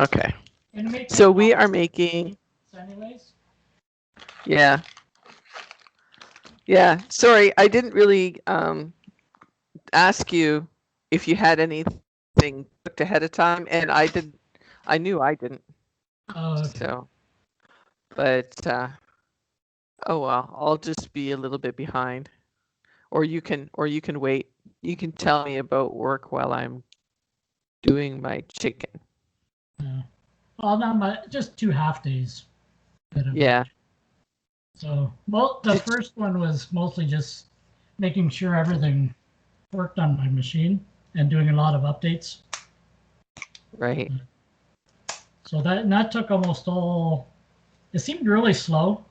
Okay. And make So like we are making, anyways. yeah. Yeah. Sorry, I didn't really ask you if you had anything booked ahead of time, and I knew I didn't. Oh, okay. So, but oh well, I'll just be a little bit behind. Or you can wait. You can tell me about work while I'm doing my chicken. Yeah. Well, not much, just 2 half days. Bit of Yeah. So, well, the Did, first one was mostly just making sure everything worked on my machine and doing a lot of updates. right. So that took almost all. It seemed really slow.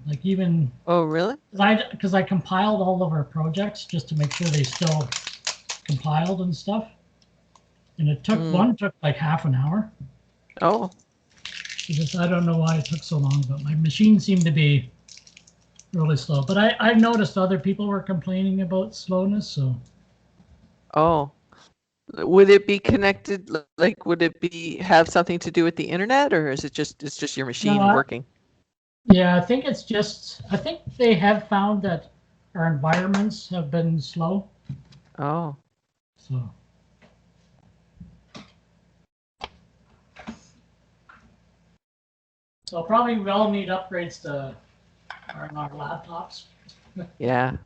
Like even Oh, really? because I compiled all of our projects just to make sure they still compiled and stuff, and it took one took like half an hour. Oh, Just I don't know why it took so long, but my machine seemed to be really slow. But I noticed other people were complaining about slowness, so oh. Would it be connected? Like, would it be have something to do with the internet, or is it's just your no, machine working? yeah, I think it's just I think they have found that our environments have been slow. Oh, So probably we all need upgrades to our laptops. yeah.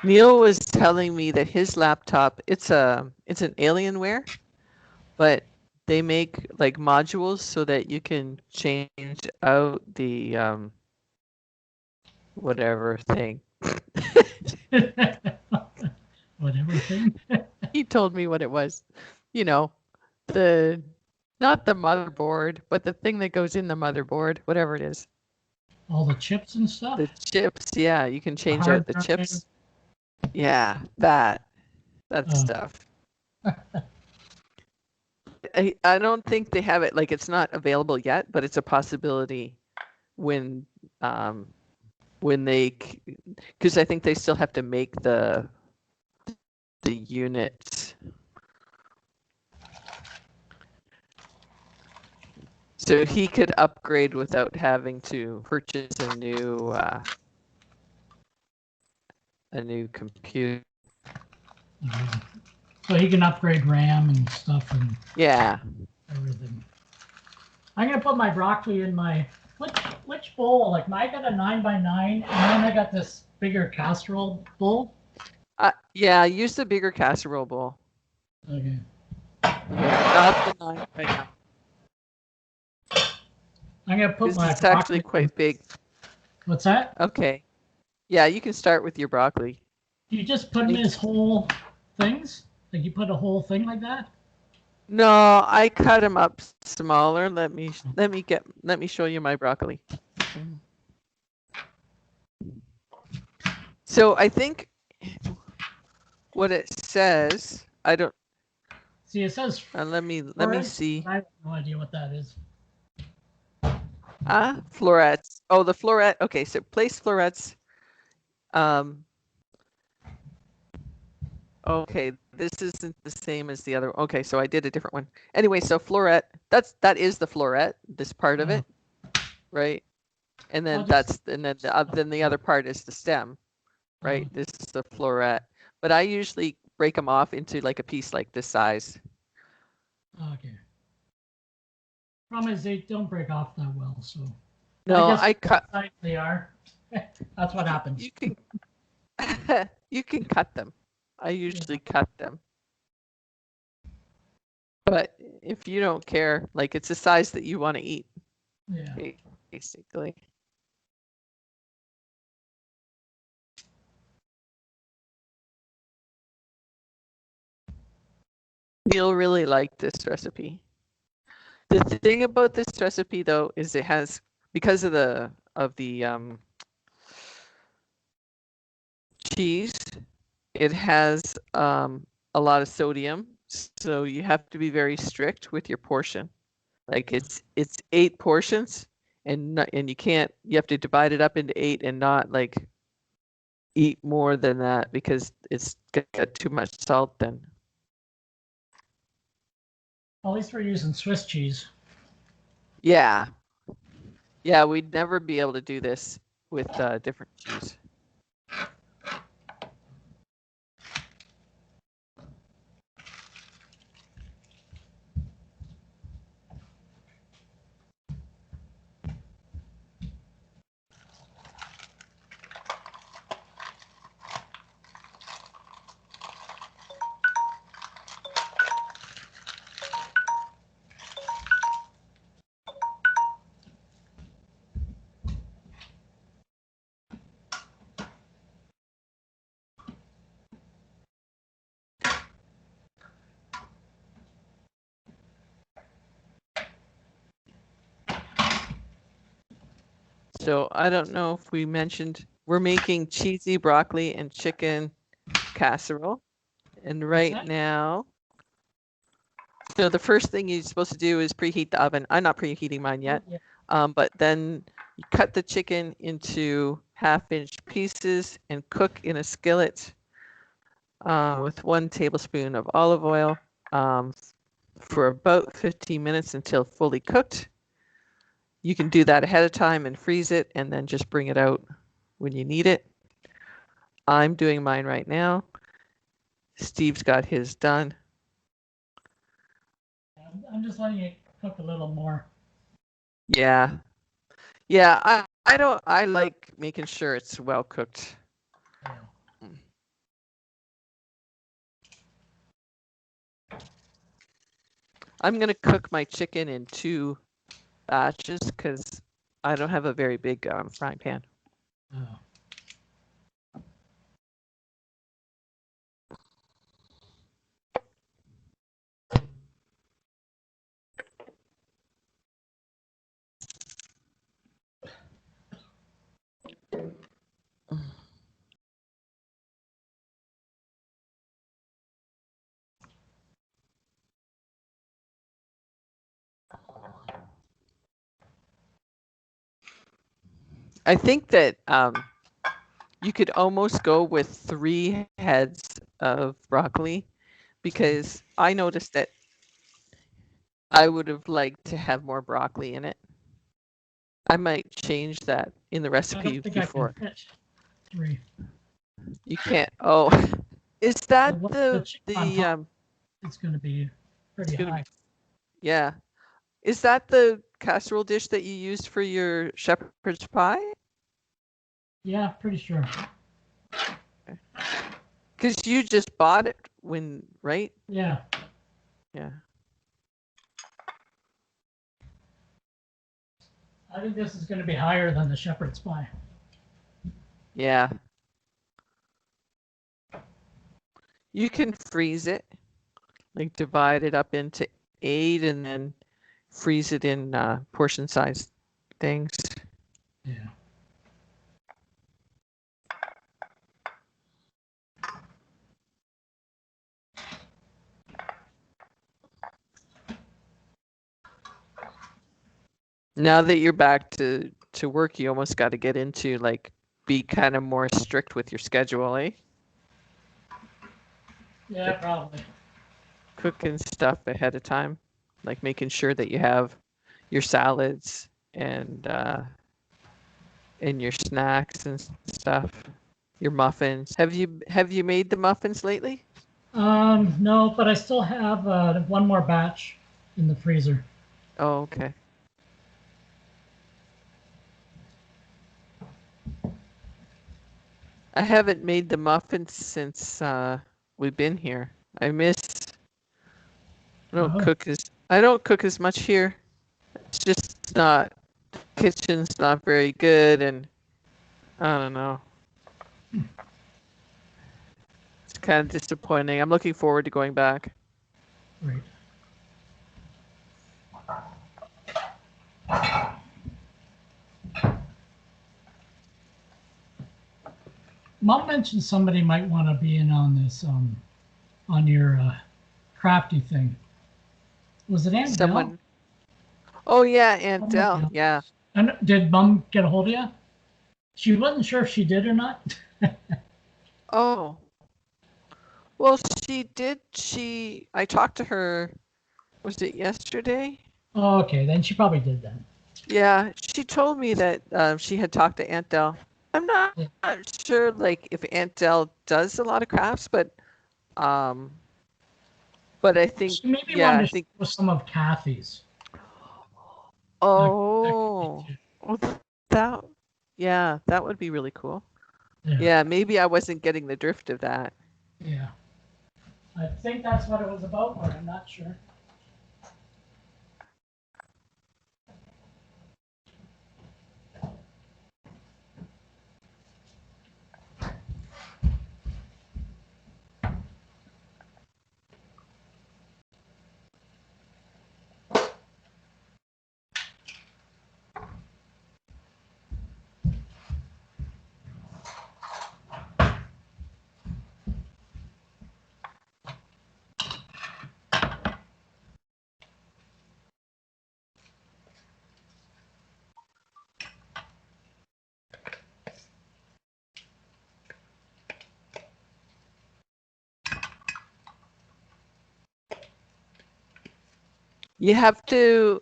Neil was telling me that his laptop, it's an Alienware, but they make like modules so that you can change out the whatever thing. Whatever thing. He told me what it was. You know, the not the motherboard, but the thing that goes in the motherboard, whatever it is. All the chips and stuff. The chips, yeah, you can The change hard out the drive. chips. Yeah, that stuff. I don't think they have it, like it's not available yet, but it's a possibility when they, because I think they still have to make the unit. So he could upgrade without having to purchase a new computer. So he can upgrade RAM and stuff and Yeah. everything. I'm gonna put my broccoli in my which bowl? Like I got a 9x9, and then I got this bigger casserole bowl. Yeah, use the bigger casserole bowl. Okay. Not the 9x9. I'm gonna put my. It's actually quite big. What's that? Okay. Yeah, you can start with your broccoli. You just put them as whole things? Like you put a whole thing like that? No, I cut them up smaller. Let me show you my broccoli. So I think what it says, I don't see. It says. let me see. I have no idea what that is. Florets. Oh, the floret. Okay, so place florets. Okay, this isn't the same as the other. Okay, so I did a different one. Anyway, so floret. That is the floret. This part of it, right? And then then the other part is the stem, right? This is the floret. But I usually break them off into like a piece like this size. Okay. Problem is they don't break off that well, so. No, I cut. They are. That's what happens. You can you can cut them. I usually cut them. But if you don't care, like it's the size that you want to eat. Yeah. Basically. You'll really like this recipe. The thing about this recipe though is it has, because of the cheese, it has a lot of sodium, so you have to be very strict with your portion. Like it's 8 portions, and you have to divide it up into 8 and not like eat more than that because it's got too much salt then. At least we're using Swiss cheese. Yeah. Yeah, we'd never be able to do this with different cheese. So I don't know if we mentioned we're making cheesy broccoli and chicken casserole. And right now, so the first thing you're supposed to do is preheat the oven. I'm not preheating mine yet. But then you cut the chicken into 1/2-inch pieces and cook in a skillet with 1 tablespoon of olive oil for about 15 minutes until fully cooked. You can do that ahead of time and freeze it and then just bring it out when you need it. I'm doing mine right now. Steve's got his done. I'm just letting it cook a little more. Yeah. I like making sure it's well cooked. Yeah. I'm gonna cook my chicken in 2 batches because I don't have a very big frying pan. Oh. I think that you could almost go with 3 heads of broccoli because I noticed that I would have liked to have more broccoli in it. I might change that in the recipe before. I can fit 3. You can't. Oh, is that It's going to be pretty high. Yeah. Is that the casserole dish that you used for your shepherd's pie? Yeah, pretty sure. Because you just bought it right? Yeah. Yeah. I think this is going to be higher than the shepherd's pie. Yeah. You can freeze it, like divide it up into 8 and then freeze it in portion size things. Yeah. Now that you're back to work, you almost got to get into like be kind of more strict with your schedule, eh? Yeah, probably. Cooking stuff ahead of time, like making sure that you have your salads and your snacks and stuff, your muffins. Have you made the muffins lately? No, but I still have 1 more batch in the freezer. Oh, okay. I haven't made the muffins since we've been here. I don't cook as much here. It's just not, kitchen's not very good, and I don't know. It's kind of disappointing. I'm looking forward to going back. Right. Mom mentioned somebody might want to be in on this, on your crafty thing. Was it Aunt Dell? Oh yeah, Aunt Dell. Yeah. And did Mom get a hold of you? She wasn't sure if she did or not. Oh, well, I talked to her, was it yesterday? Oh, okay, then she probably did then. Yeah, she told me that she had talked to Aunt Del. I'm not Yeah. sure, like, if Aunt Del does a lot of crafts, um, but I think, She maybe yeah, wanted I to think, show some of Kathy's. That could be oh, too. well, that, yeah, that would be really cool. Yeah, Yeah, maybe I wasn't getting the drift of that. yeah. I think that's what it was about, but I'm not sure. You have to,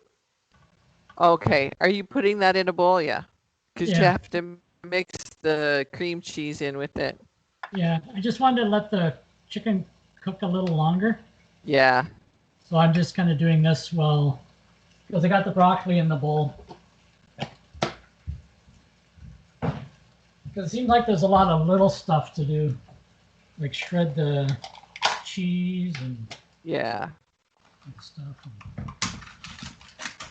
okay, are you putting that in a bowl? Yeah, because you Yeah, have to mix the cream cheese in with it. yeah. I just wanted to let the chicken cook a little longer. Yeah, So I'm just kind of doing this while, because I got the broccoli in the bowl. Because it seems like there's a lot of little stuff to do, like shred the cheese and yeah. stuff.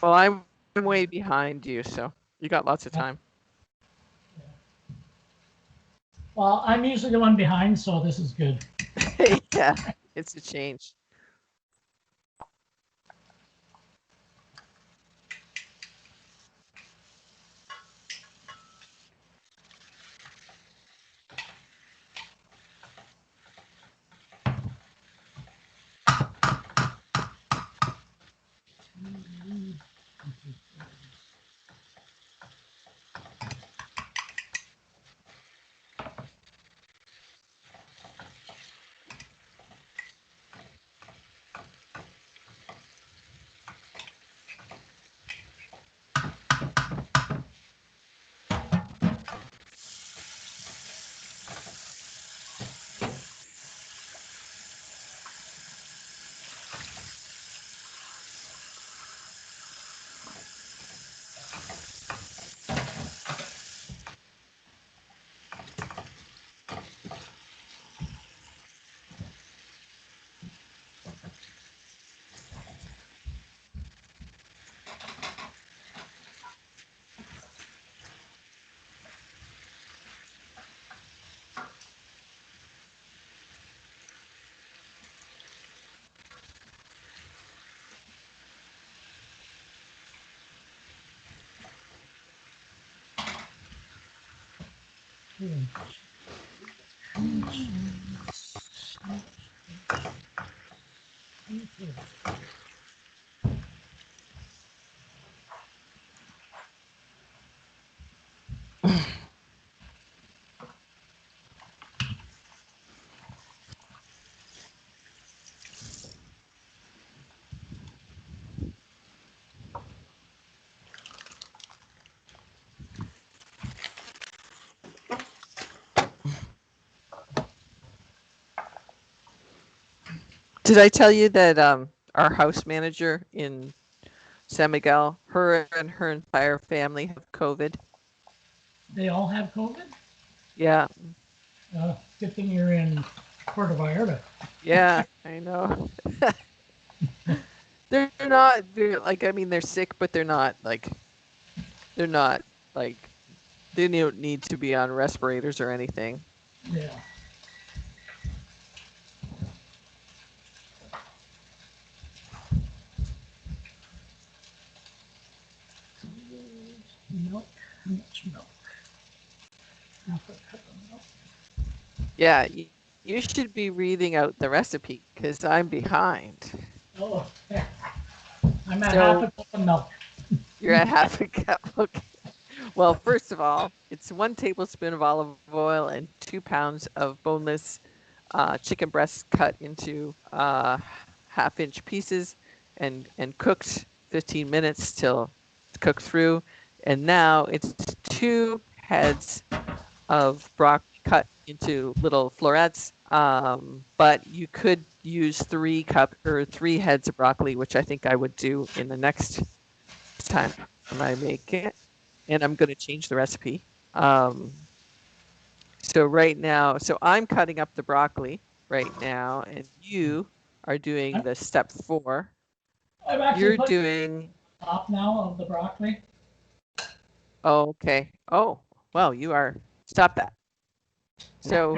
Well, I'm way behind you, so you got lots of Yeah. time. Well, I'm usually the one behind, so this is good. Yeah, it's a change. Did I tell you that our house manager in San Miguel, her and her entire family have COVID? They all have COVID? Yeah, Good thing you're in Puerto Vallarta. yeah, I know. They're like, I mean, they're sick, but they're not like, they don't need to be on respirators or anything. Yeah. Milk. How much milk? Half a cup of milk. Yeah, you should be reading out the recipe because I'm behind. Oh, yeah. I'm at half So a cup of milk. you're at half a cup. Okay. Well, first of all, it's 1 tablespoon of olive oil and 2 pounds of boneless chicken breasts cut into half-inch pieces and cooked 15 minutes till it's cooked through. And now it's 2 heads of broccoli cut into little florets. But you could use 3 heads of broccoli, which I think I would do in the next time I make it. And I'm going to change the recipe. So right now, so I'm cutting up the broccoli right now, and you are doing the step 4. I'm actually You're doing top now of the broccoli. Oh, okay. Oh, well, you are. Stop that. So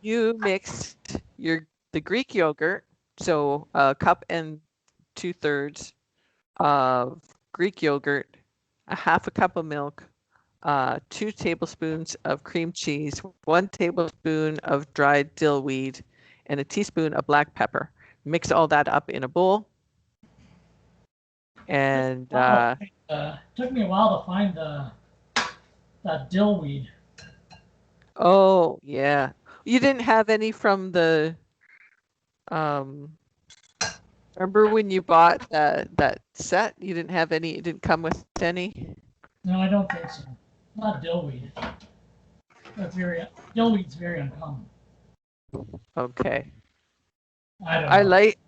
you mixed the Greek yogurt, so a cup and 2/3 of Greek yogurt, a half a cup of milk, 2 tablespoons of cream cheese, 1 tablespoon of dried dill weed, and a teaspoon of black pepper. Mix all that up in a bowl. And took me a while to find that dill weed. Oh, yeah. You didn't have any from the remember when you bought that set? You didn't have any, it didn't come with any? No, I don't think so. Not dill weed. Dill weed's very uncommon. Okay. I don't know. I like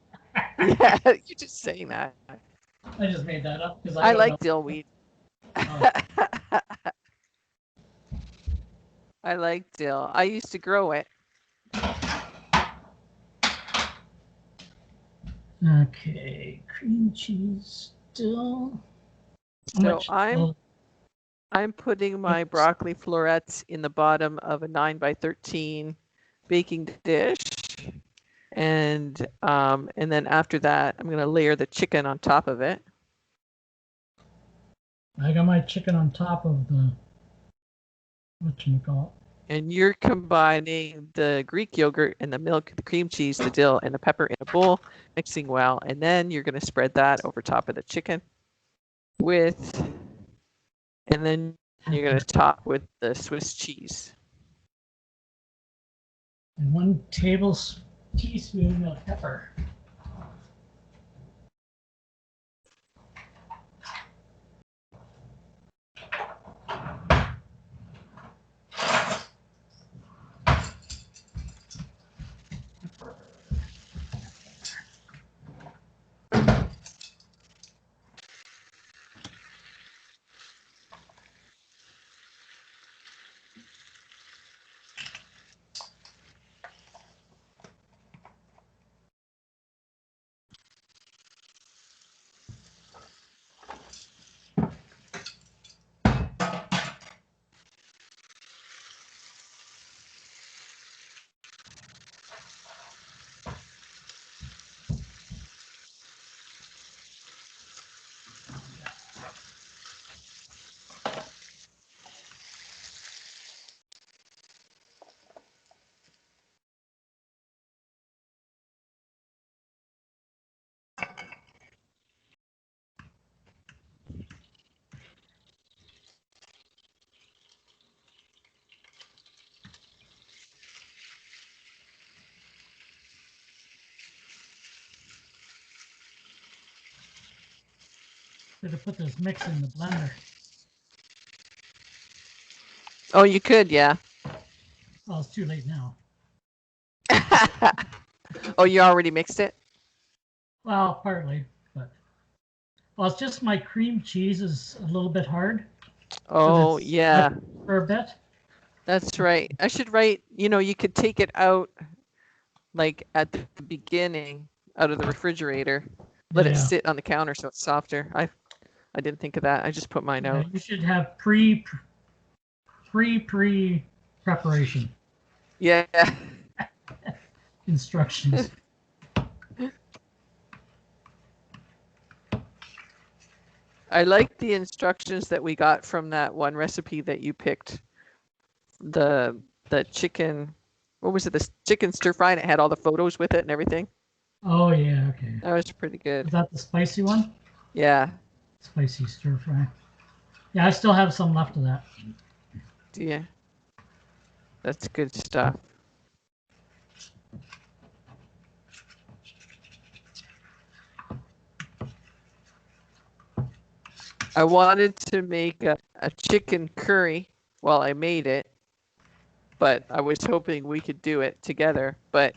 yeah, you're just saying that. I just made that up because I like dill weed. Oh. I like dill. I used to grow it. Okay, cream cheese, dill. So I'm putting my broccoli florets in the bottom of a 9x13 baking dish. And then after that, I'm going to layer the chicken on top of it. I got my chicken on top of the whatchamacallit. And you're combining the Greek yogurt and the milk, the cream cheese, the dill, and the pepper in a bowl, mixing well. And then you're going to spread that over top of the chicken and then you're going to top with the Swiss cheese. And 1 teaspoon of pepper. Should have put this mix in the blender. Oh, you could, yeah. Well, it's too late now. Oh, you already mixed it? Well, partly, but it's just my cream cheese is a little bit hard. Oh, yeah. For a bit. That's right. I should write, you could take it out like at the beginning out of the refrigerator, let it sit on the counter so it's softer. I didn't think of that. I just put mine out. You should have pre-preparation. Yeah. Instructions. I like the instructions that we got from that one recipe that you picked. The chicken, what was it? The chicken stir fry, and it had all the photos with it and everything. Oh yeah, okay. That was pretty good. Is that the spicy one? Yeah. Spicy stir fry. Yeah, I still have some left of that. Do you? That's good stuff. I wanted to make a chicken curry while I made it, but I was hoping we could do it together, but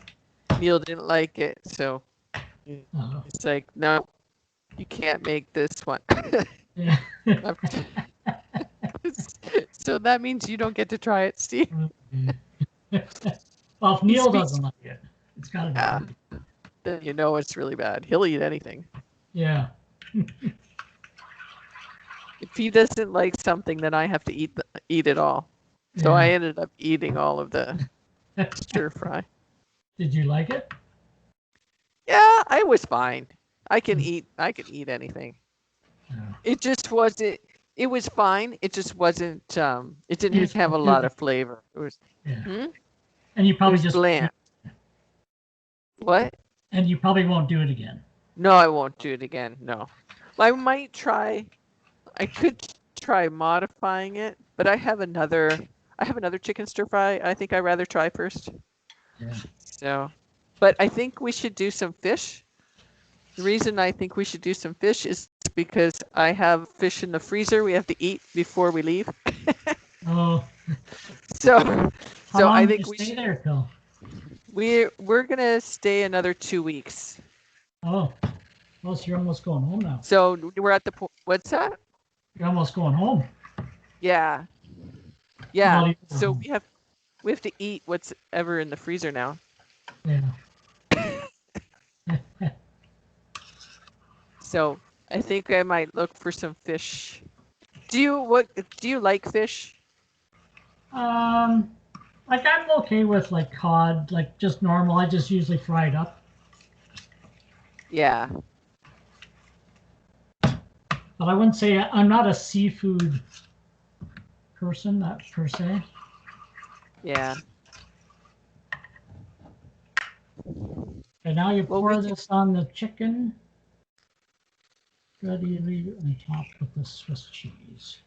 Neil didn't like it, so it's like, no, you can't make this one. Yeah. So that means you don't get to try it, Steve. Well, if Neil doesn't like it, it's gotta be Yeah. good. Then you know it's really bad. He'll eat anything. Yeah. If he doesn't like something, then I have to eat it all. So I ended up eating all of the stir fry. Did you like it? Yeah, I was fine. I can eat anything. Yeah. It just wasn't. It was fine. It just wasn't. It didn't have a lot of flavor. It was. Yeah. And you probably just bland. What? And you probably won't do it again. No, I won't do it again. No, I might try. I could try modifying it, but I have another chicken stir fry. I think I'd rather try first. Yeah. So, but I think we should do some fish. The reason I think we should do some fish is because I have fish in the freezer we have to eat before we leave. Oh. So I think we stay there till? We're gonna stay another 2 weeks. Oh. Well, so you're almost going home now. So we're at the point. What's that? You're almost going home. Yeah. Yeah. So home. we have to eat what's ever in the freezer now. Yeah. So I think I might look for some fish. Do you like fish? Like I'm okay with like cod, like just normal. I just usually fry it up. Yeah. But I wouldn't say I'm not a seafood person, that per se. Yeah. And now you pour this on the chicken. Ready, leave it on top with the Swiss cheese.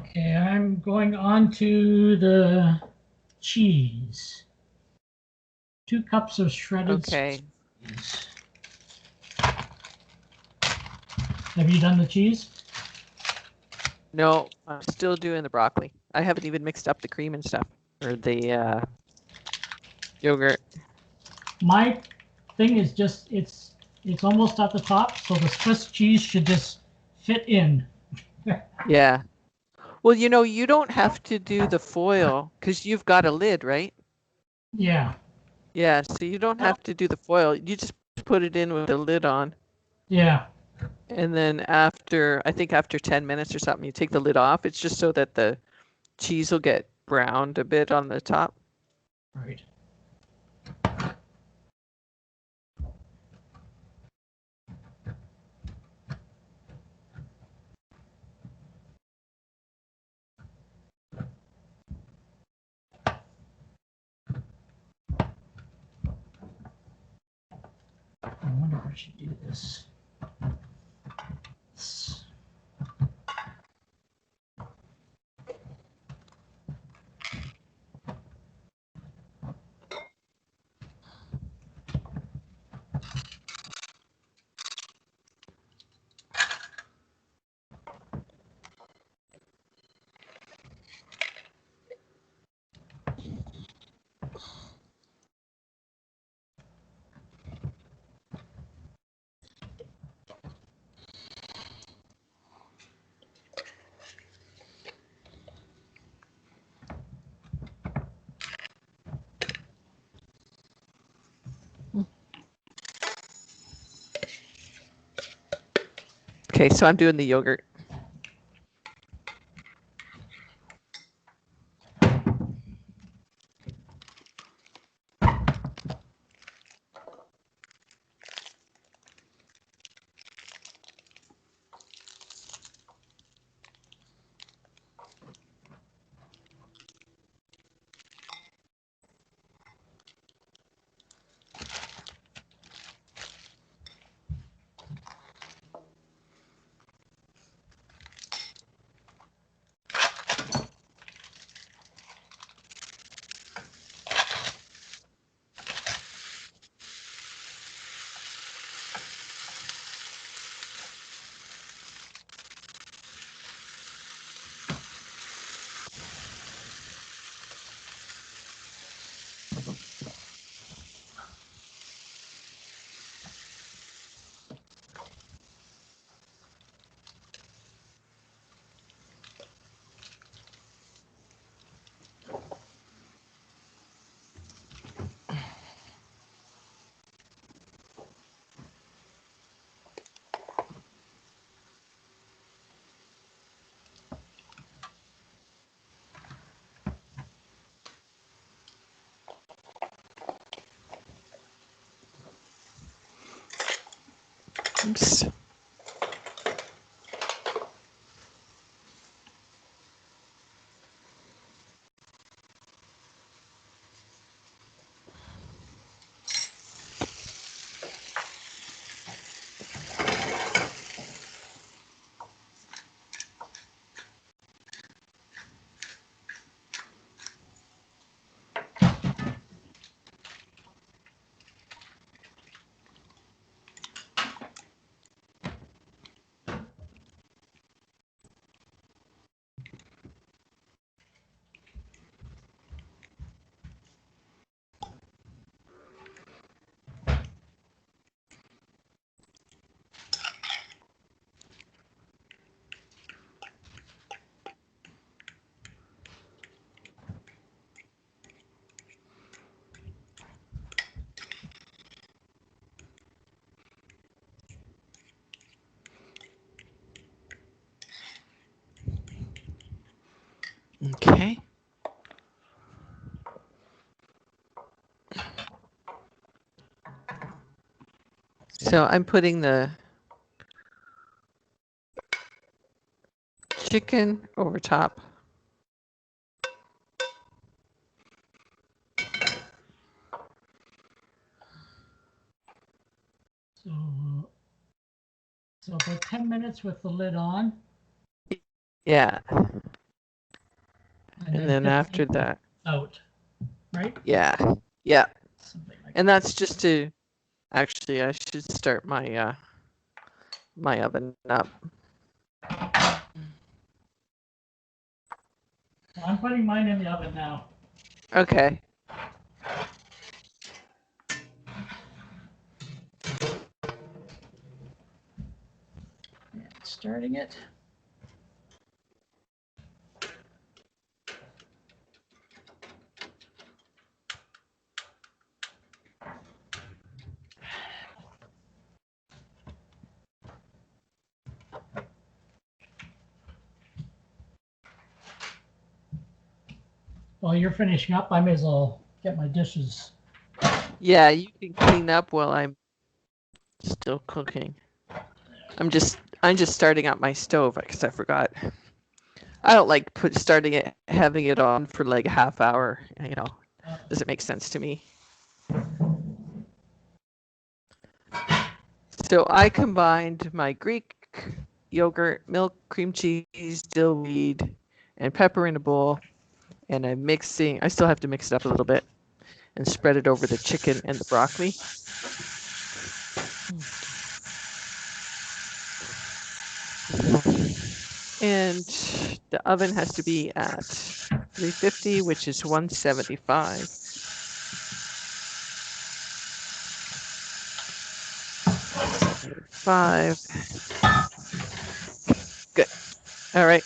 Okay, I'm going on to the cheese. 2 cups of shredded cheese. Have you done the cheese? No, I'm still doing the broccoli. I haven't even mixed up the cream and stuff, or the yogurt. My thing is just it's almost at the top, so the Swiss cheese should just fit in. Yeah. Well, you don't have to do the foil because you've got a lid, right? Yeah. Yeah, so you don't have to do the foil. You just put it in with the lid on. Yeah. And then after 10 minutes or something, you take the lid off. It's just so that the cheese will get browned a bit on the top. Right. I wonder if I should do this. Okay, so I'm doing the yogurt. Oops. Okay. So I'm putting the chicken over top. So about 10 minutes with the lid on. Yeah. And And then after 15 that, out, right? yeah. Yeah. Something like And that's just to, actually, I should start my my oven up. Well, I'm putting mine in the oven now. Okay. And starting it. While you're finishing up, I may as well get my dishes. Yeah, you can clean up while I'm still cooking. I'm just starting up my stove because I forgot. I don't like having it on for like a half hour. You know, doesn't make sense to me. So I combined my Greek yogurt, milk, cream cheese, dill weed, and pepper in a bowl. And I'm mixing. I still have to mix it up a little bit and spread it over the chicken and the broccoli. And the oven has to be at 350, which is 175. Five. Good. All right.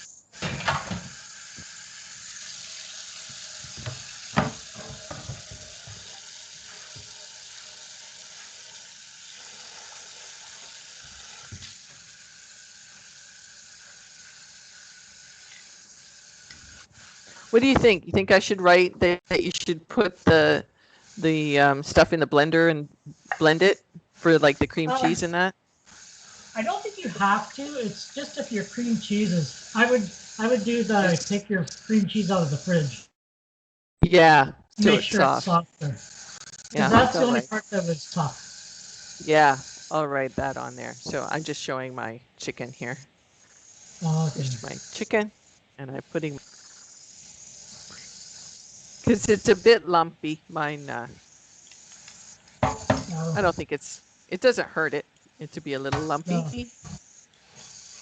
What do you think? You think I should write that you should put the stuff in the blender and blend it for like the cream cheese and that? I don't think you have to. It's just if your cream cheese is. I would do the take your cream cheese out of the fridge. Yeah, so Make it's sure it's soft. softer. Yeah, Because that's the all only right. part that was tough. Yeah, I'll write that on there. So I'm just showing my chicken here. Oh, okay. Here's my chicken, and I'm putting because it's a bit lumpy. Mine, No, I don't think it doesn't hurt it to be a little lumpy. no.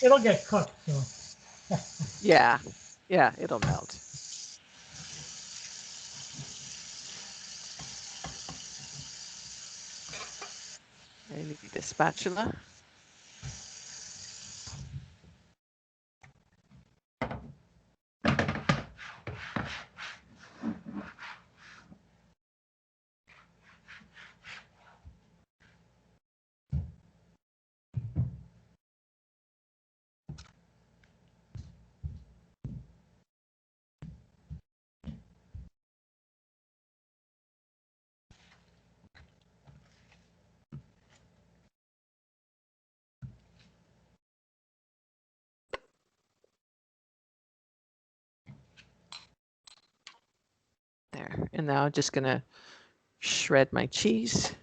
It'll get cooked, so. Yeah, yeah, it'll melt. I need a spatula. There, and now I'm just gonna shred my cheese.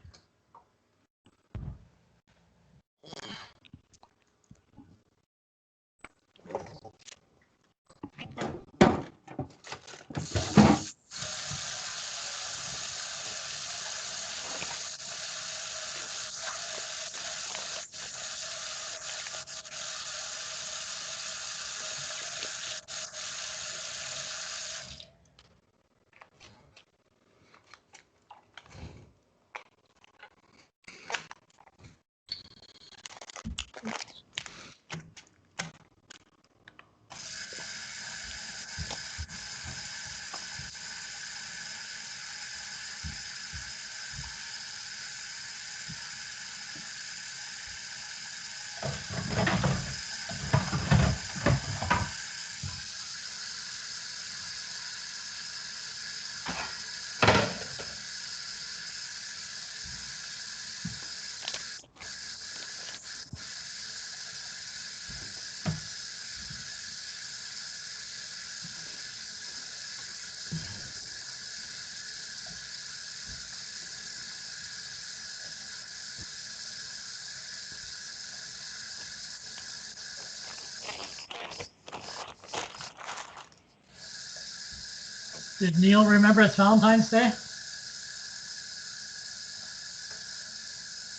Did Neil remember it's Valentine's Day?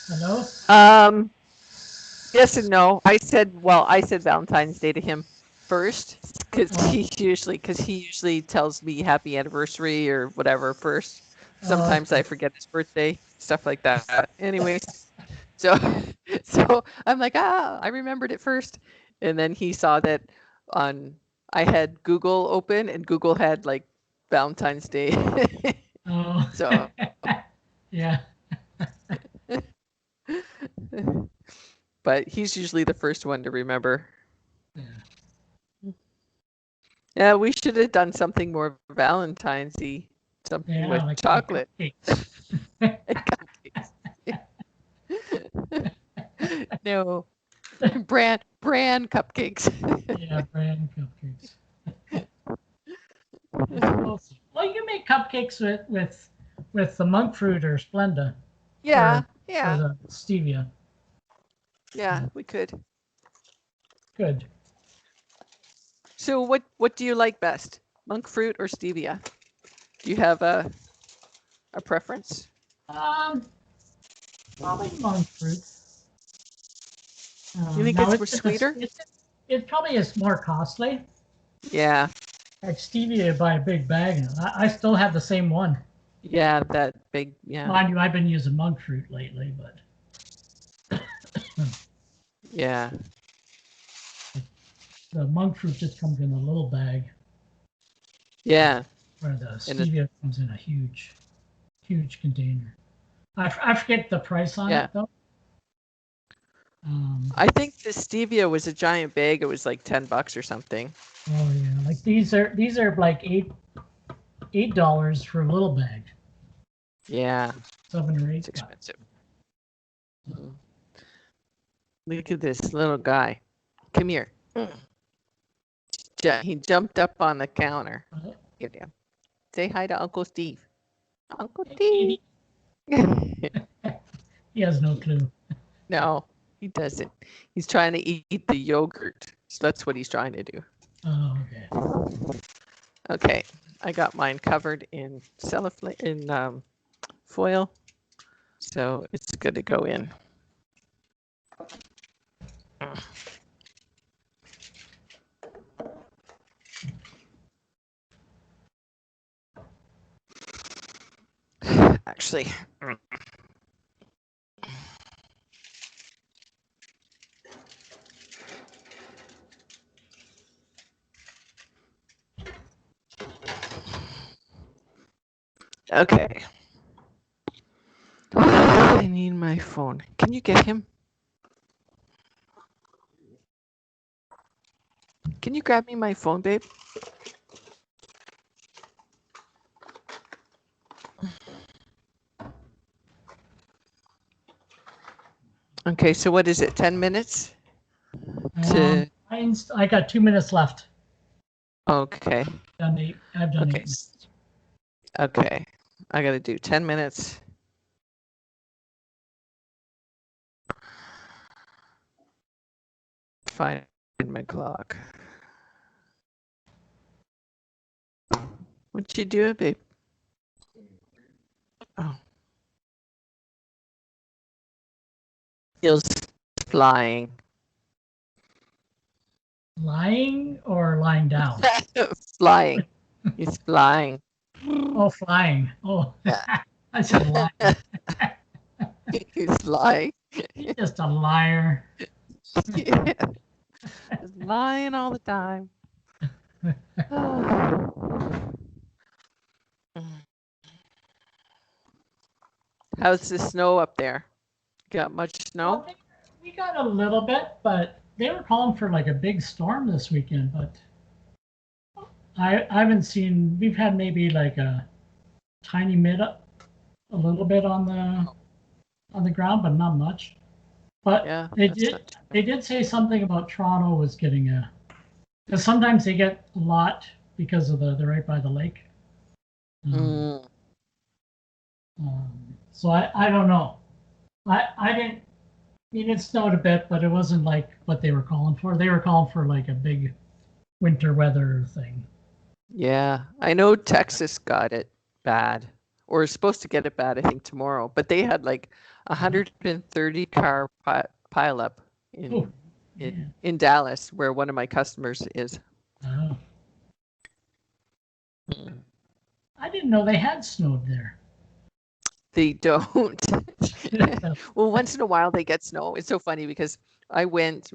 Hello? Yes and no. I said Valentine's Day to him first because Oh, he usually tells me happy anniversary or whatever first. oh, Sometimes I forget his birthday, stuff like that. Anyways, so so I'm like, I remembered it first. And then he saw that on I had Google open and Google had like Valentine's Day. oh. So Yeah. but he's usually the first one to remember. Yeah. Yeah, we should have done something more Valentine's-y, something Yeah, with like chocolate cupcakes. and cupcakes. No, brand cupcakes. Yeah, brand cupcakes. Well, you can make cupcakes with the monk fruit or Splenda Yeah, or yeah, the stevia. yeah, we could. Good. So what do you like best? Monk fruit or stevia? Do you have a preference? Um, Probably monk fruit. You think Now it's more sweeter? it probably is more costly. Yeah, Like stevia, you buy a big bag. I still have the same one. yeah, that big, yeah, Mind you, I've been using monk fruit lately, but yeah, the monk fruit just comes in a little bag, yeah. where the And it, stevia comes in a huge container. I forget the price on yeah, it though. I think the stevia was a giant bag. It was like $10 or something. Oh yeah, like these are like $8 for a little bag. Yeah, 7 or 8. it's expensive. Look at this little guy. Come here. He jumped up on the counter. Get him. Say hi to Uncle Steve. Uncle Steve. He has no clue. No, he doesn't. He's trying to eat the yogurt. So that's what he's trying to do. Oh, okay. Okay, I got mine covered in foil, so it's good to go in. Actually, okay. I need my phone. Can you get him? Can you grab me my phone, babe? Okay, so what is it? 10 minutes? I got 2 minutes left. Okay. I've done 8 minutes. Okay. I got to do 10 minutes. Find my clock. What you doing, babe? Oh. Feels flying. Lying or lying down? Flying. He's flying. Oh, flying. Oh, I said lying. He's lying. He's just a liar. Yeah. He's lying all the time. How's the snow up there? Got much snow? Well, we got a little bit, but they were calling for like a big storm this weekend. But I haven't seen. We've had maybe like a tiny a little bit on the ground, but not much. But yeah, they did say something about Toronto was getting a. Because sometimes they get a lot because of they're right by the lake. So I don't know. I didn't. I mean, it snowed a bit, but it wasn't like what they were calling for. They were calling for like a big winter weather thing. Yeah, I know Texas got it bad, or is supposed to get it bad, I think, tomorrow. But they had like 130 car pile up in Dallas, where one of my customers is. Oh. I didn't know they had snowed there. They don't. Well, once in a while they get snow. It's so funny because I went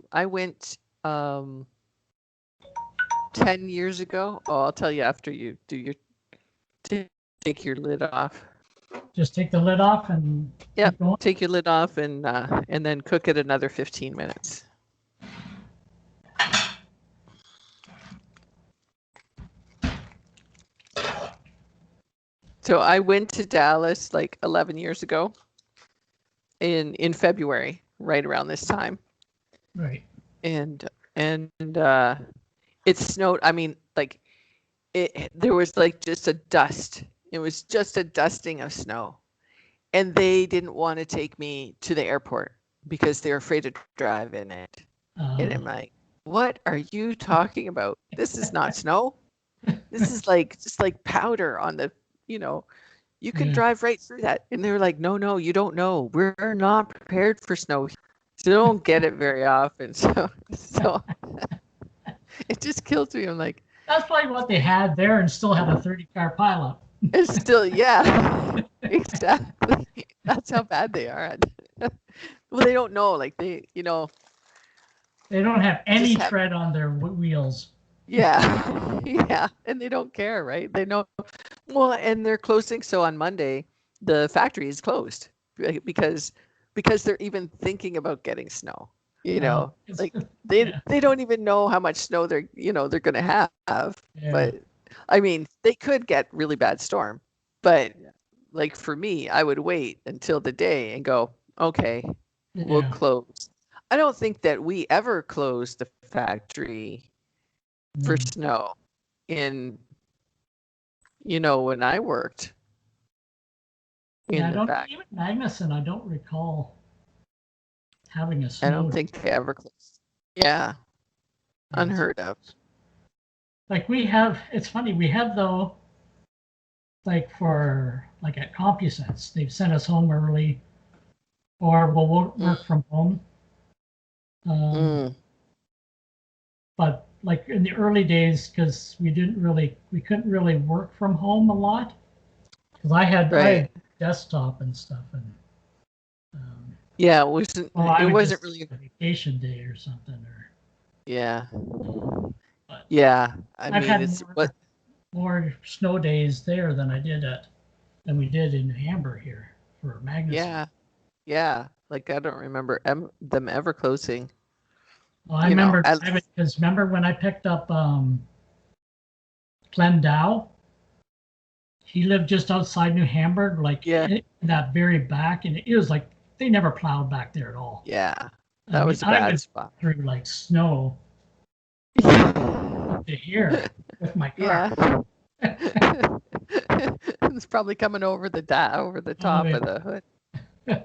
10 years ago. Oh, I'll tell you after you do your take your lid off. Just take the lid off and take your lid off and then cook it another 15 minutes. So I went to Dallas like 11 years ago in February, right around this time. Right. And it snowed. I mean, like there was like just a dust. It was just a dusting of snow. And they didn't want to take me to the airport because they're afraid to drive in it. And I'm like, what are you talking about? This is not snow. This is like just like powder on the, you can drive right through that. And they were like, no, you don't know. We're not prepared for snow. So don't get it very often. So it just kills me. I'm like, that's probably what they had there and still had a 30-car pileup. It's still, yeah, exactly. That's how bad they are. Well, they don't know. Like they don't have any tread on their wheels. Yeah, yeah, and they don't care, right? They know. Well, and they're closing. So on Monday, the factory is closed because they're even thinking about getting snow. You know, It's, like yeah, they don't even know how much snow they're going to have. yeah, But I mean, they could get really bad storm. But like for me, I would wait until the day and go, okay, we'll yeah. close. I don't think that we ever closed the factory for Mm. snow in, when I worked Yeah, in I the don't factory. even Magnuson. I don't recall having a I don't snow. think they ever closed. Yeah, Yes. unheard of. Like we have, it's funny. We have though, like for like at CompuSense, they've sent us home early, or we'll Mm, work from home. Um, mm, but like in the early days, because we couldn't really work from home a lot. Because I had right. desktop and stuff, and um, Yeah, well, I it would wasn't just really, take a vacation day or something, or yeah. but Yeah. I I've mean, had it's what, more snow days there than we did in Hamburg here for Magnuson. yeah. Yeah. Like I don't remember them ever closing, Well, I remember at driving least, because remember when I picked up Glenn Dow? He lived just outside New Hamburg, like yeah. in that very back, and it was like they never plowed back there at all. Yeah. I That mean, was a I bad went spot. through like snow to here with my car. Yeah. It's probably coming over over the Oh, top of the hood. yeah.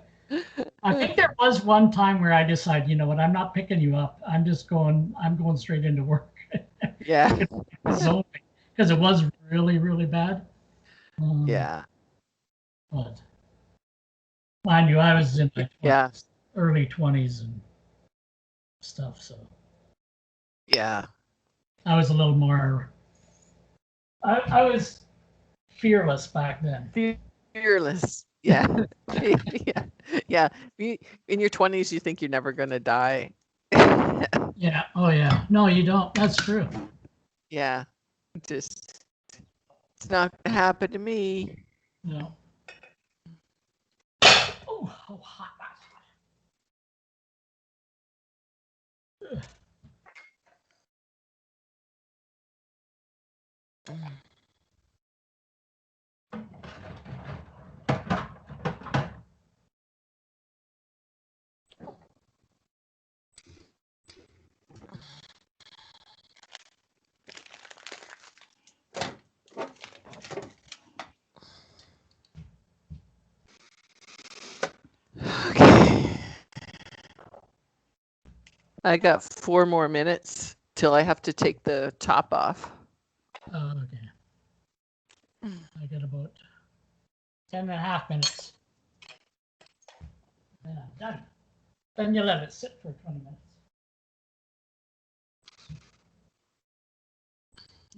I think there was one time where I decided, you know what, I'm not picking you up. I'm going straight into work. Yeah. So, because it was really, really bad. Yeah. But mind you, I was in my Yeah. 20s, early 20s and stuff. So Yeah. I was a little more, I was fearless back then. Fearless. Yeah. Yeah. Yeah. In your 20s, you think you're never going to die. Yeah. Oh, yeah. No, you don't. That's true. Yeah. Just, it's not going to happen to me. No. Oh, how hot that's. Okay. I got 4 more minutes till I have to take the top off. Okay. I got about 10.5 minutes. Yeah, done. Then you let it sit for 20 minutes.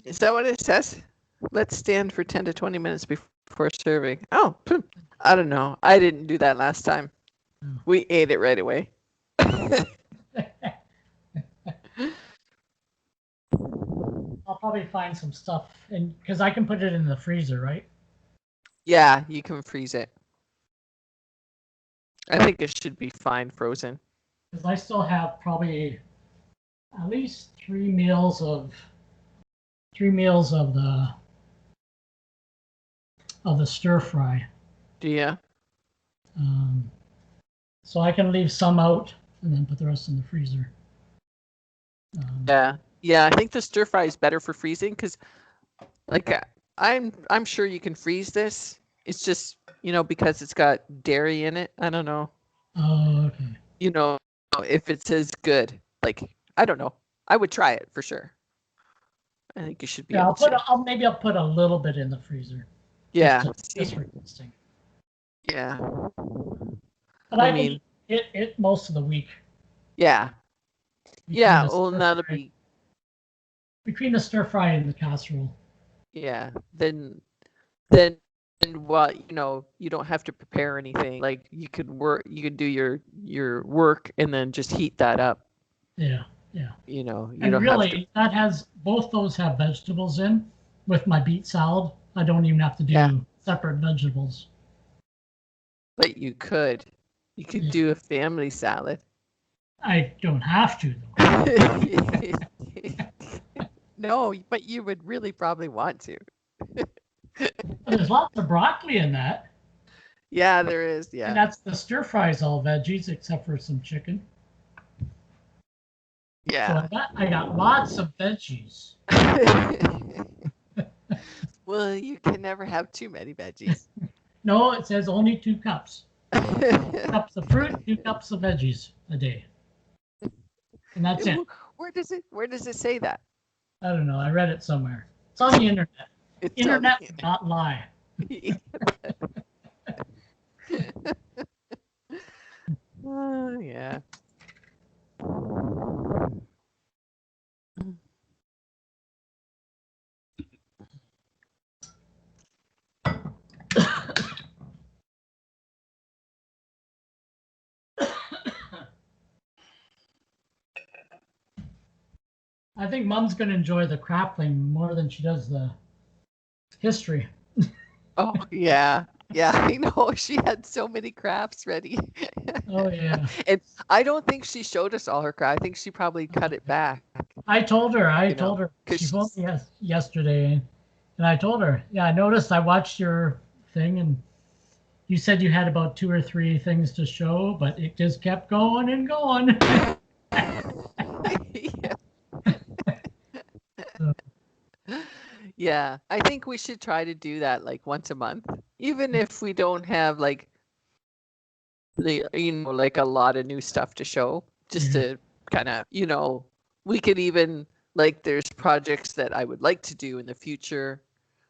Is that what it says? Let's stand for 10 to 20 minutes before serving. Oh, I don't know. I didn't do that last time. Oh. We ate it right away. I'll probably find some stuff, and because I can put it in the freezer, right? Yeah, you can freeze it. I think it should be fine frozen. Because I still have probably at least 3 meals of the stir fry. Do you? Um, so I can leave some out and then put the rest in the freezer. Yeah. Yeah, I think the stir fry is better for freezing because, like, I'm sure you can freeze this. It's just, because it's got dairy in it. I don't know. Oh, okay. If it says good. Like, I don't know. I would try it for sure. I think you should be Yeah, able to. maybe I'll put a little bit in the freezer. Yeah. Just for testing. Yeah. But I can eat it most of the week. Yeah. Between Yeah. the Well, stir that'll fry- be. between the stir fry and the casserole. Yeah. Then what? You don't have to prepare anything. Like you could work. You could do your work and then just heat that up. Yeah, yeah. You And don't have to. really, both those have vegetables in. With my beet salad, I don't even have to do Yeah. separate vegetables. But you could. You could Yeah. do a family salad. I don't have to though. No, but you would really probably want to. There's lots of broccoli in that. Yeah, there is. And Yeah. that's the stir fries all veggies except for some chicken. Yeah. So I got lots of veggies. Well, you can never have too many veggies. No, it says only 2 cups. 2 cups of fruit, 2 cups of veggies a day. And that's it. Where does it say that? I don't know. I read it somewhere. It's on the internet. Internet would not lie. Yeah. I think Mom's going to enjoy the crafting more than she does the history. Oh, yeah. Yeah, I know. She had so many crafts ready. Oh, yeah. And I don't think she showed us all her craft. I think she probably cut it back. I told her. She phoned me yesterday. And I told her, yeah, I noticed I watched your thing and you said you had about 2 or 3 things to show, but it just kept going and going. Yeah. Yeah, I think we should try to do that like once a month, even if we don't have like like a lot of new stuff to show, just to kind of, we could even like there's projects that I would like to do in the future,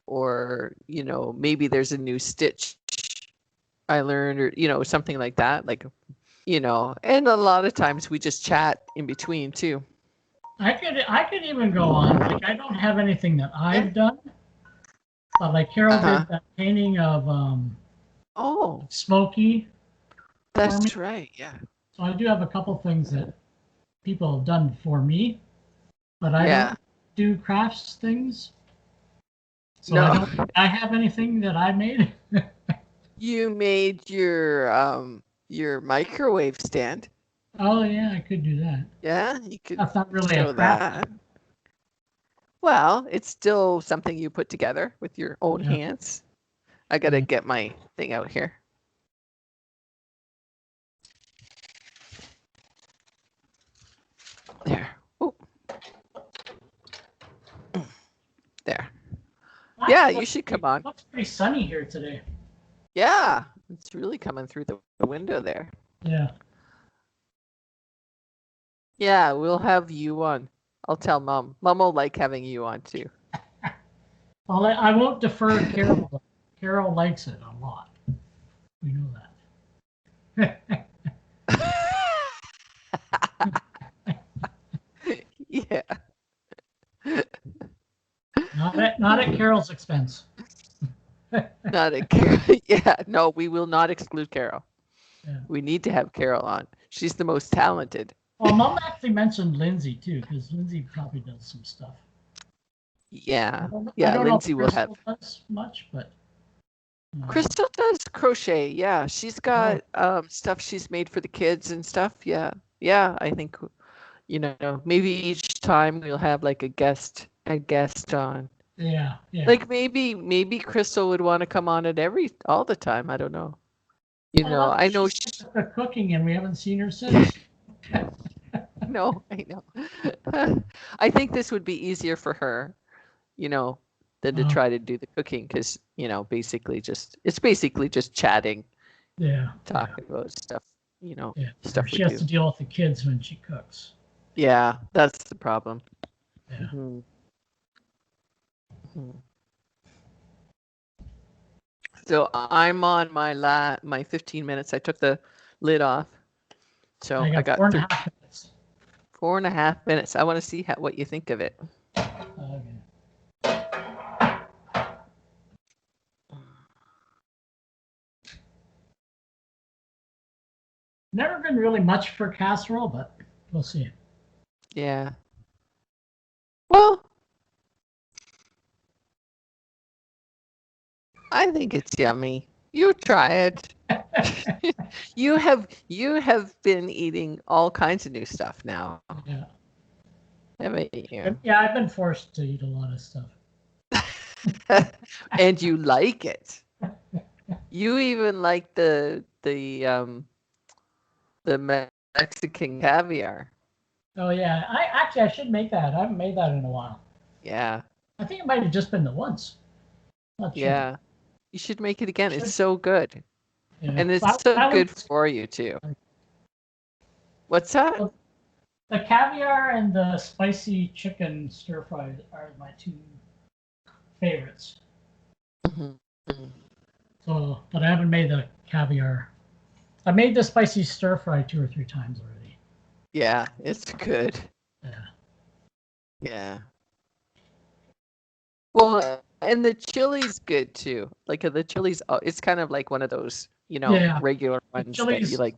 or maybe there's a new stitch I learned, or something like that, like and a lot of times we just chat in between too. I could even go on. Like I don't have anything that I've done, but like Carol did that painting of Smokey. That's right. Yeah. So I do have a couple things that people have done for me, but I don't do crafts things. So no. I have anything that I made. You made your microwave stand. Oh yeah, I could do that. Yeah, you could. That's not really a craft. Well, it's still something you put together with your own hands. I gotta get my thing out here. There. Oh. There. Yeah, you should come on. It looks pretty sunny here today. Yeah, it's really coming through the window there. Yeah. Yeah, we'll have you on. I'll tell Mom. Mom will like having you on too. Well, I won't defer Carol. Carol likes it a lot. We know that. Yeah. Not at Carol's expense. Not at Carol. Yeah, no, we will not exclude Carol. Yeah. We need to have Carol on. She's the most talented. Well, Mom actually mentioned Lindsay too, because Lindsay probably does some stuff. Yeah, I don't Lindsay know if will have does much, but Crystal does crochet. Yeah, she's got stuff she's made for the kids and stuff. Yeah, I think maybe each time we'll have like a guest on. Yeah. Like maybe Crystal would want to come on all the time. I don't know. I know she's cooking and we haven't seen her since. No, I know. I think this would be easier for her, than to try to do the cooking because, it's basically just chatting. Yeah. Talking about stuff, stuff she has to deal with the kids when she cooks. Yeah, that's the problem. Yeah. Mm-hmm. Mm-hmm. So I'm on my 15 minutes. I took the lid off. So I got 4.5 minutes. 4.5 minutes. I want to see what you think of it. Okay. Never been really much for casserole, but we'll see. Yeah. Well, I think it's yummy. You try it. You have been eating all kinds of new stuff now, Yeah. haven't you? Yeah, I've been forced to eat a lot of stuff. And you like it. You even like the Mexican caviar. Oh yeah, I should make that. I haven't made that in a while. Yeah, I think it might have just been the once. Not sure. yeah. You should make it again. It's Should, so good. yeah. And So it's so I good was for you too. What's that? well, the caviar and the spicy chicken stir fry are my two favorites. Mhm. So, but I haven't made the caviar. I made the spicy stir fry 2 or 3 times already. Yeah, it's good. Yeah. Yeah. Well, and the chili's good too. Like the chili's, it's kind of like one of those, Yeah. regular The ones that you chilies, like.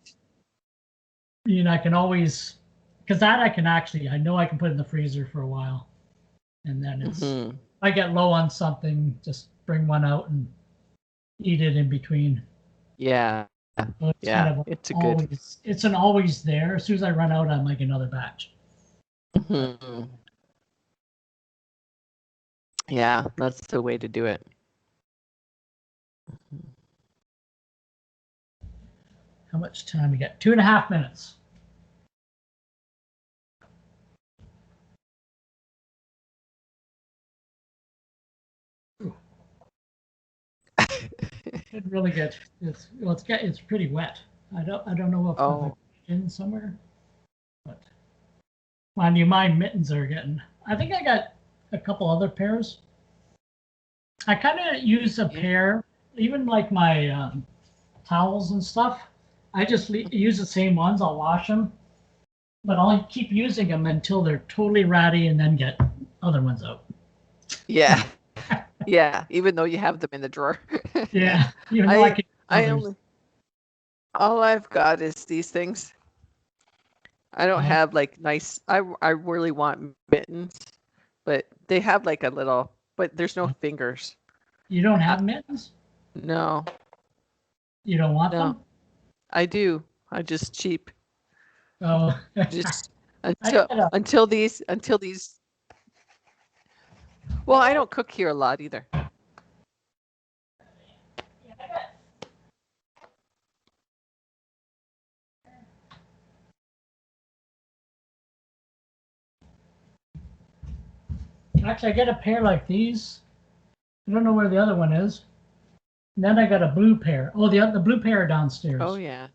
I can always, because that I can actually, I know I can put in the freezer for a while. And then Mhm. if I get low on something, just bring one out and eat it in between. Yeah. So it's kind Yeah. of It's a good. always, it's an always there. As soon as I run out, I make another batch. Mhm. Yeah, that's the way to do it. How much time we got? 2.5 minutes. It really gets it's pretty wet. I don't know if I've Oh, in somewhere, but mind you, my mittens are getting. I think I got a couple other pairs. I kind of use a yeah. pair, even like my towels and stuff. I just use the same ones. I'll wash them, but I'll keep using them until they're totally ratty, and then get other ones out. Yeah. Yeah. Even though you have them in the drawer. Yeah, even though I I could use I others. only all I've got is these things. I don't Uh, have like nice. I really want mittens, but they have like a little. But there's no fingers. you don't Uh, have mittens? no, You don't want no. them? I do. I just cheap. Oh, Just I until got a until these. Well, I don't cook here a lot either. Actually, I get a pair like these. I don't know where the other one is. And then I got a blue pair. Oh, the blue pair are Oh downstairs. yeah.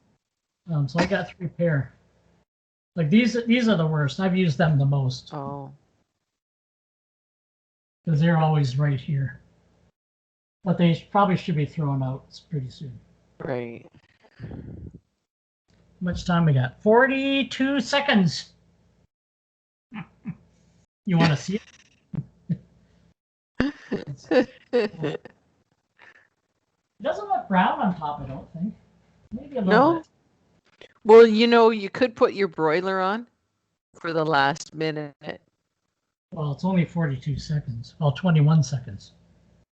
So I got 3 pair. Like these are the worst. I've used them the most Oh. because they're always right here. But they probably should be thrown out pretty soon. Right. How much time we got? 42 seconds. You want to see it? It doesn't look brown on top, I don't think. Maybe a little No. bit. Well, you could put your broiler on for the last minute. Well, it's only 42 seconds. Well, 21 seconds.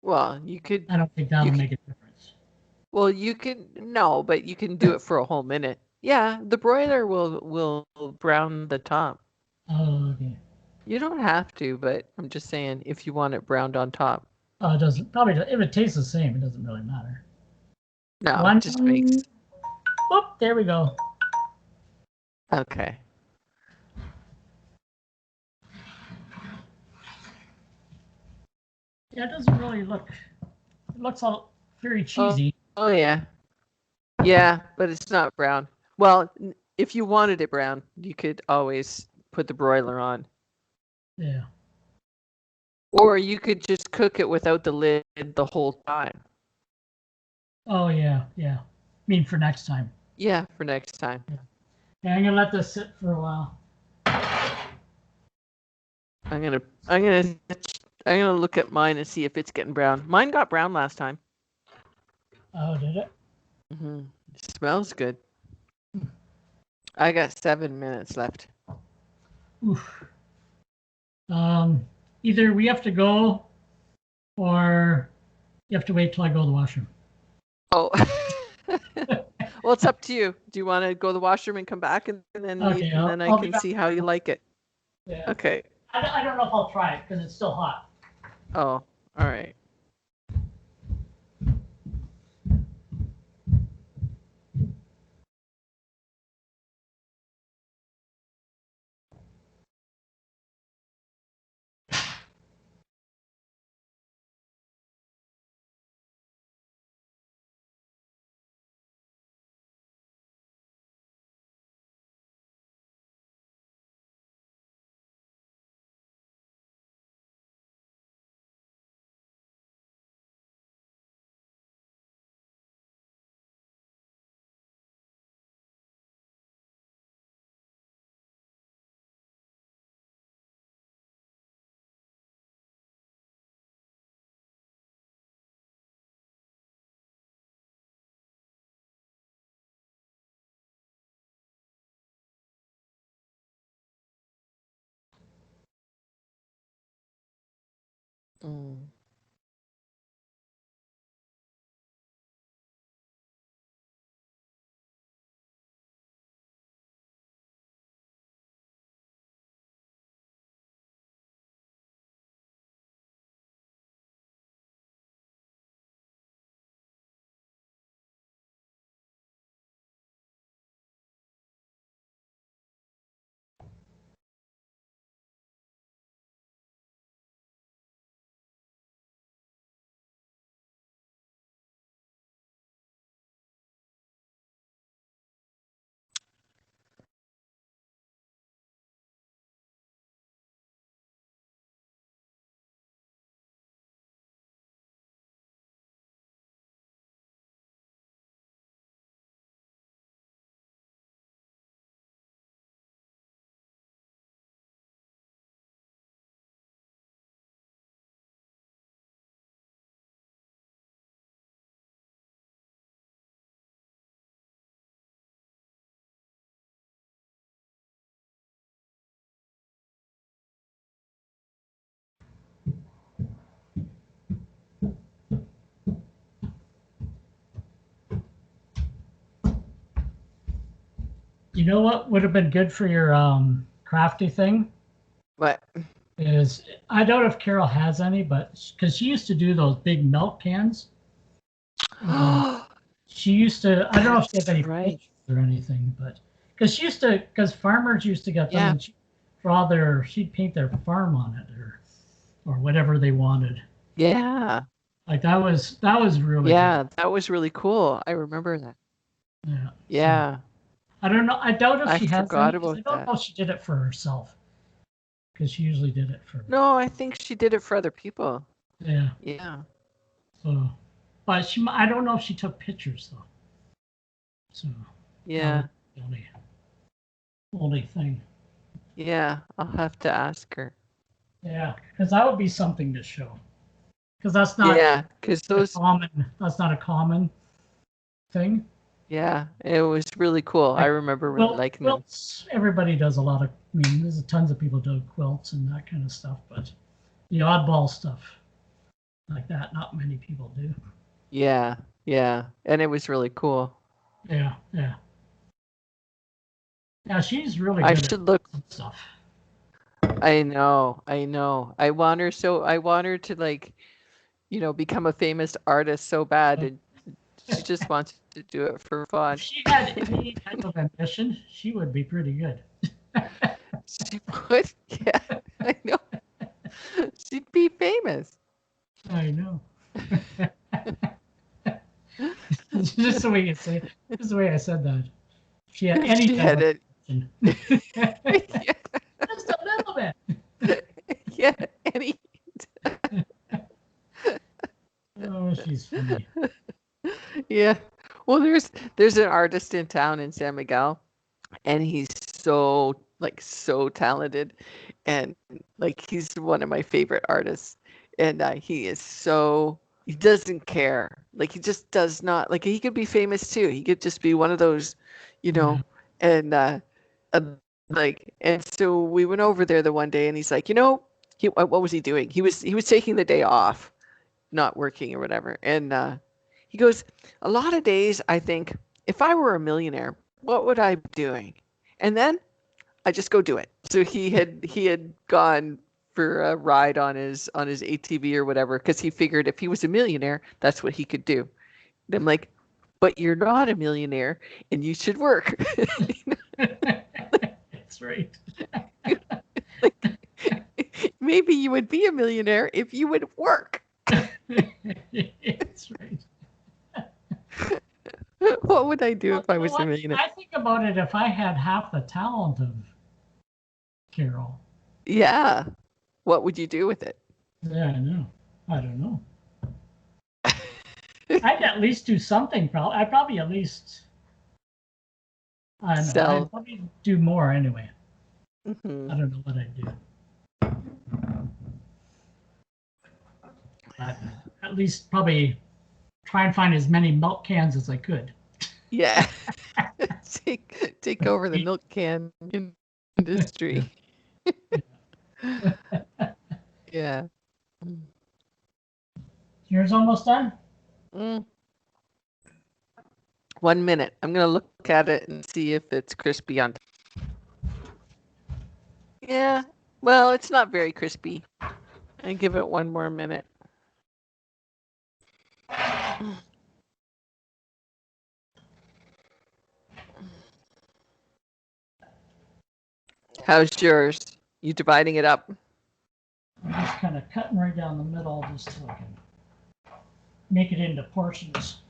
Well, you could. I don't think You that'll could. make a difference. Well, you can. No, but you can do it for a whole minute. Yeah, the broiler will brown the top. Oh, okay. You don't have to, but I'm just saying if you want it browned on top. Oh, it doesn't probably if it tastes the same, it doesn't really matter. No, it One. just makes. Whoop, there we go. Okay. Yeah, it doesn't really look. It looks all very Oh, cheesy. oh yeah. Yeah, but it's not brown. Well, if you wanted it brown, you could always put the broiler on. Yeah. Or you could just cook it without the lid the whole time. Oh yeah, yeah. I mean for next time. Yeah, for next time. Yeah, I'm gonna let this sit for a while. I'm gonna I'm gonna I'm gonna look at mine and see if it's getting brown. Mine got brown last time. Oh, did it? It smells good. I got 7 minutes left. Oof. Either we have to go, or you have to wait till I go to the washroom. Oh. Well, it's up to you. Do you want to go to the washroom and come back, and then Okay, and then I I'll be can back. see how you like it? Yeah. Okay. I don't know if I'll try it because it's still hot. Oh, all right. Mm. You know what would have been good for your crafty thing What? is I don't know if Carol has any, but because she used to do those big milk cans. She used to. I don't know if she has That's any right. pictures or anything, but because she used to, because farmers used to get them, Yeah. and she draw their, she'd paint their farm on it or whatever they wanted. Yeah. Like that was really Yeah, that was really cool. I remember that. good. Yeah. So Yeah. I don't know. I doubt if I she has any forgot 'cause I about don't that. know if she did it for herself because she usually did it for. No, I think she did it for other people. Yeah. Yeah. So, but I don't know if she took pictures though. So that Yeah. was the only thing. Yeah. I'll have to ask her. Yeah, because that would be something to show. Because that's not Yeah, because those, common. That's not a common thing. yeah, it was really cool. I Like remember really liking them. quilts, everybody does a lot of. I mean, there's tons of people do quilts and that kind of stuff, but the oddball stuff like that, not many people do. Yeah. Yeah. And it was really cool. Yeah, yeah, yeah. She's really I good at should look. some stuff. I know. I know. I want her to like, become a famous artist so bad, and she just wants to do it for fun. If she had any type of ambition, she would be pretty good. She would, yeah, I know. She'd be famous. I know. Just the way you say, just the way I said that. She had If any she type had of it. ambition. Yeah, Just a little bit. yeah, any. Oh, she's funny. Yeah. Well, there's an artist in town in San Miguel, and he's so talented, and like he's one of my favorite artists, and he doesn't care. Like he just does not, like he could be famous too. He could just be one of those, you know, Yeah. and uh, and so we went over there the one day, and he's like, what was he doing? He was taking the day off, not working or whatever, and He goes, a lot of days I think, if I were a millionaire, what would I be doing? And then I just go do it. So he had gone for a ride on his ATV or whatever because he figured if he was a millionaire, that's what he could do. And I'm like, but you're not a millionaire and you should work. That's right. Maybe you would be a millionaire if you would work. That's right. What would I do if I was a millionaire? I think about it if I had half the talent of Carol. Yeah. What would you do with it? Yeah, I know. I don't know. I'd at least do something. I'd probably at least. I don't know. I'd probably do more anyway. Mm-hmm. I don't know what I'd do. At least probably try and find as many milk cans as I could. Yeah. take over the milk can industry. Yeah. Yours almost done? 1 minute. I'm going to look at it and see if it's crispy on. Yeah. Well, it's not very crispy. I give it 1 more minute. How's yours? You dividing it up? I'm just kind of cutting right down the middle just so I can make it into portions.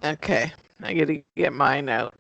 Okay. I got to get mine out.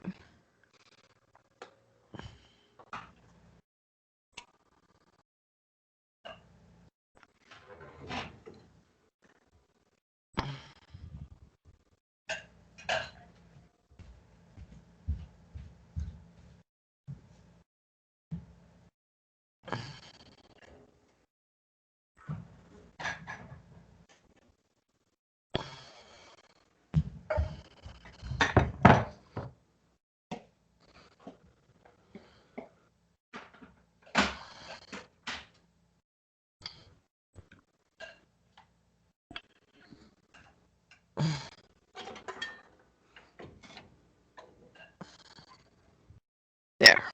There.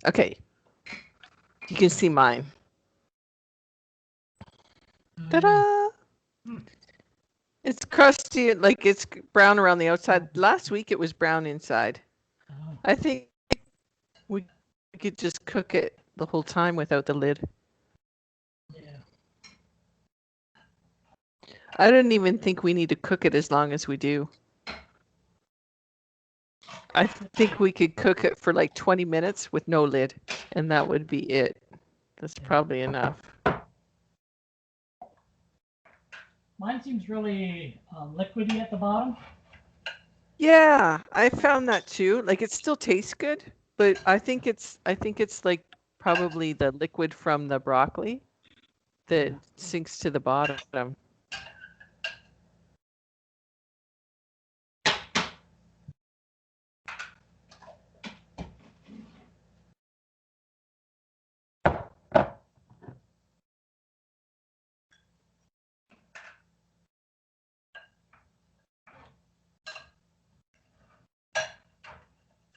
Okay. You can see mine. Ta-da! It's crusty, like it's brown around the outside. Last week it was brown inside. I think we could just cook it the whole time without the lid. Yeah. I don't even think we need to cook it as long as we do. I think we could cook it for like 20 minutes with no lid, and that would be it. That's probably enough. Mine seems really liquidy at the bottom. Yeah, I found that too. Like it still tastes good, but I think it's like probably the liquid from the broccoli that sinks to the bottom.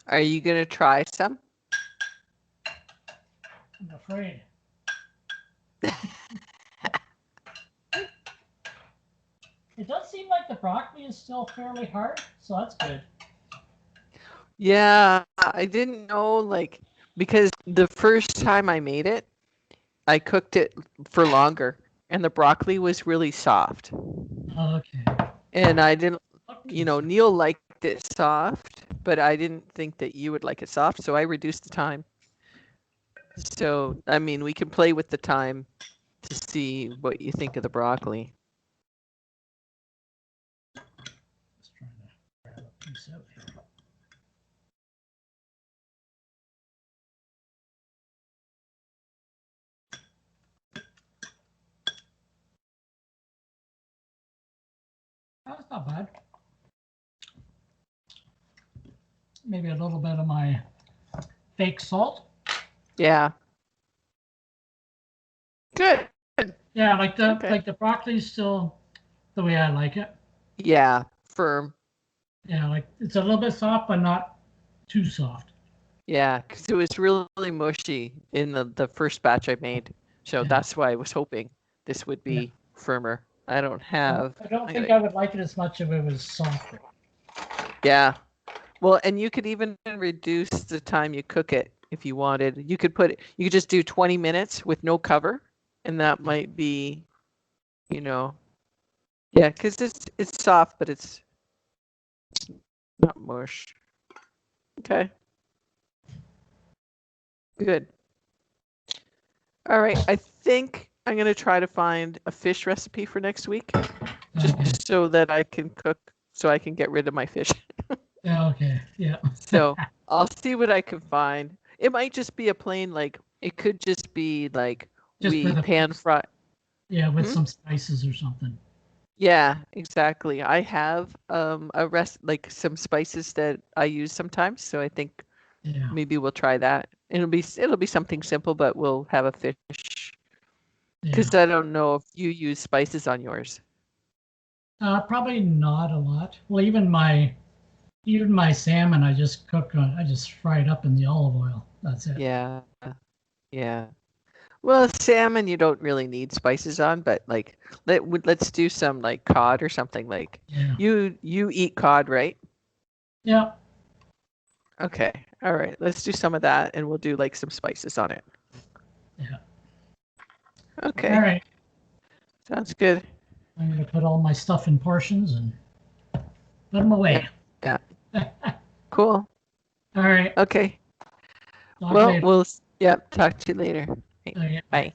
Are you gonna try some? I'm afraid. It does seem like the broccoli is still fairly hard, so that's good. Yeah, I didn't know, like, because the first time I made it, I cooked it for longer, and the broccoli was really soft. Okay. And I didn't, Okay, Neil liked it soft, but I didn't think that you would like it soft, so I reduced the time. So, I mean, we can play with the time to see what you think of the broccoli. Just trying to grab a piece out here. That's not bad. Maybe a little bit of my fake salt. Yeah. Good. Yeah, like Okay. the broccoli's still the way I like it. Yeah, firm. Yeah, like it's a little bit soft, but not too soft. Yeah, because it was really mushy in the first batch I made. So Yeah. that's why I was hoping this would Yeah. be firmer. I don't have. I don't I think gotta- I would like it as much if it was softer. Yeah. Well, and you could even reduce the time you cook it if you wanted. You could just do 20 minutes with no cover, and that might be, yeah, because it's soft, but it's not mush. Okay. Good. All right. I think I'm gonna try to find a fish recipe for next week, just Okay. so that I can cook, so I can get rid of my fish. Yeah, okay. Yeah. So I'll see what I can find. It might just be a plain, it could just be Just we with a pan fry. yeah, with Hmm? some spices or something. Yeah, exactly. I have some spices that I use sometimes, so I think Yeah. maybe we'll try that. It'll be something simple, but we'll have a fish Yeah. because I don't know if you use spices on yours. Probably not a lot. Well, even my salmon, I just I just fry it up in the olive oil. That's it. Yeah, yeah. Well, salmon you don't really need spices on, but let's do some cod or something. Yeah. You eat cod, right? Yeah. Okay. All right. Let's do some of that and we'll do some spices on it. Yeah. Okay. All right. Sounds good. I'm gonna put all my stuff in portions and put them away. Yeah. Cool. All right. Okay. Talk Well, later. yeah, talk to you later. Okay, Okay. bye.